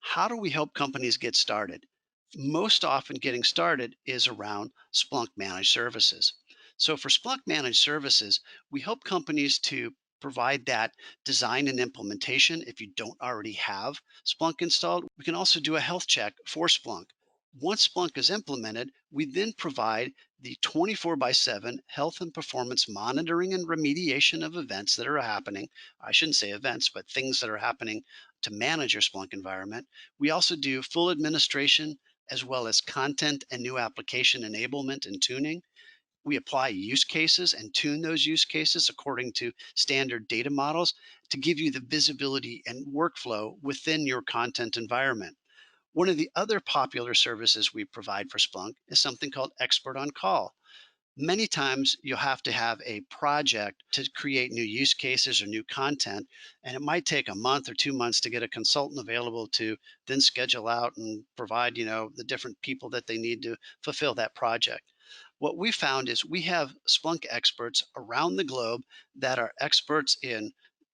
How do we help companies get started? Most often, getting started is around Splunk managed services. So, for Splunk managed services, we help companies to provide that design and implementation. If you don't already have Splunk installed, we can also do a health check for Splunk. Once Splunk is implemented, we then provide the 24 by 7 health and performance monitoring and remediation of events that are happening. I shouldn't say events, but things that are happening to manage your Splunk environment. We also do full administration as well as content and new application enablement and tuning. We apply use cases and tune those use cases according to standard data models to give you the visibility and workflow within your content environment. One of the other popular services we provide for Splunk is something called Expert on Call. Many times you'll have to have a project to create new use cases or new content, and it might take a month or 2 months to get a consultant available to then schedule out and provide, the different people that they need to fulfill that project. What we found is we have Splunk experts around the globe that are experts in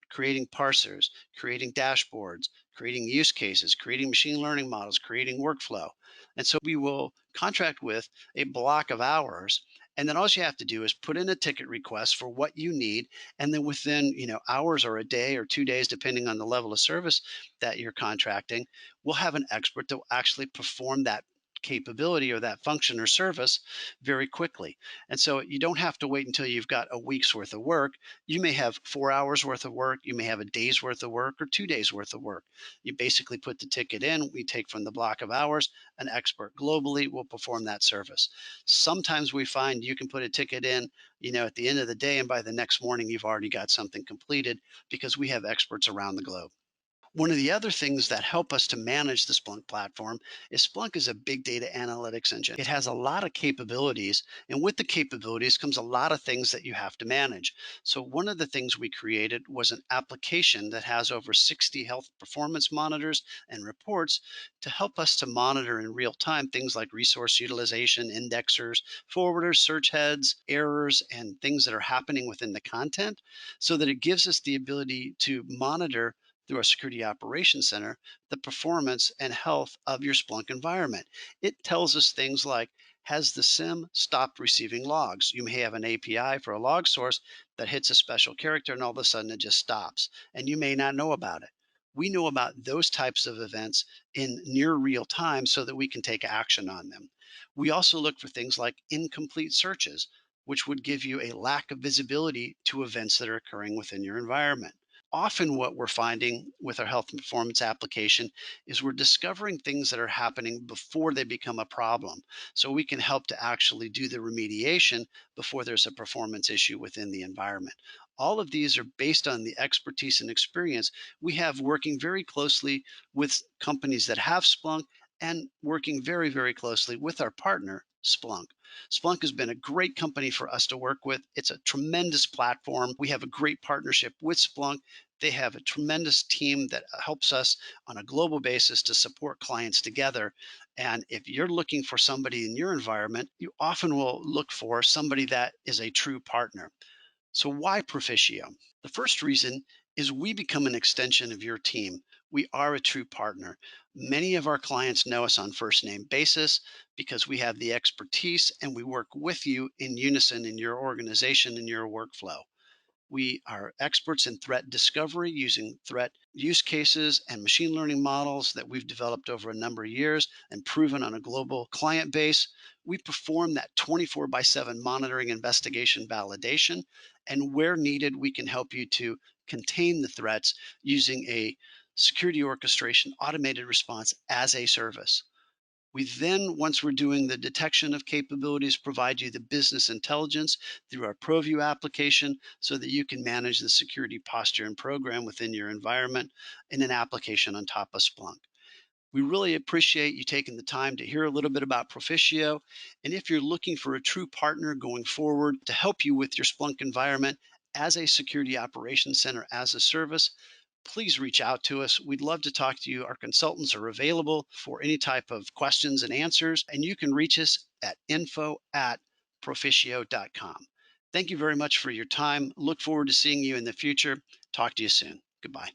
creating parsers, creating dashboards, creating use cases, creating machine learning models, creating workflow. And so we will contract with a block of hours, and then all you have to do is put in a ticket request for what you need, and then within hours or a day or 2 days, depending on the level of service that you're contracting, we'll have an expert that will actually perform that capability or that function or service very quickly. And so you don't have to wait until you've got a week's worth of work. You may have 4 hours worth of work, you may have a day's worth of work, or 2 days worth of work. You basically put the ticket in, we take from the block of hours, an expert globally will perform that service. Sometimes we find you can put a ticket in, at the end of the day, and by the next morning, you've already got something completed because we have experts around the globe. One of the other things that help us to manage the Splunk platform is Splunk is a big data analytics engine. It has a lot of capabilities, and with the capabilities comes a lot of things that you have to manage. So, one of the things we created was an application that has over 60 health performance monitors and reports to help us to monitor in real time things like resource utilization, indexers, forwarders, search heads, errors, and things that are happening within the content so that it gives us the ability to monitor through our security operations center the performance and health of your Splunk environment. It tells us things like, has the SIM stopped receiving logs? You may have an API for a log source that hits a special character and all of a sudden it just stops, and you may not know about it. We know about those types of events in near real time so that we can take action on them. We also look for things like incomplete searches, which would give you a lack of visibility to events that are occurring within your environment. Often what we're finding with our health and performance application is we're discovering things that are happening before they become a problem. So we can help to actually do the remediation before there's a performance issue within the environment. All of these are based on the expertise and experience we have working very closely with companies that have Splunk and working very, very closely with our partner, Splunk. Splunk has been a great company for us to work with. It's a tremendous platform. We have a great partnership with Splunk. They have a tremendous team that helps us on a global basis to support clients together. And if you're looking for somebody in your environment, you often will look for somebody that is a true partner. So, why Proficio? The first reason is we become an extension of your team. We are a true partner. Many of our clients know us on first name basis because we have the expertise and we work with you in unison in your organization and your workflow. We are experts in threat discovery using threat use cases and machine learning models that we've developed over a number of years and proven on a global client base. We perform that 24 by 7 monitoring, investigation, validation. And where needed, we can help you to contain the threats using a security orchestration automated response as a service. We then, once we're doing the detection of capabilities, provide you the business intelligence through our ProView application so that you can manage the security posture and program within your environment in an application on top of Splunk. We really appreciate you taking the time to hear a little bit about Proficio. And if you're looking for a true partner going forward to help you with your Splunk environment as a security operations center as a service, please reach out to us. We'd love to talk to you. Our consultants are available for any type of questions and answers, and you can reach us at info@proficio.com. Thank you very much for your time. Look forward to seeing you in the future. Talk to you soon. Goodbye.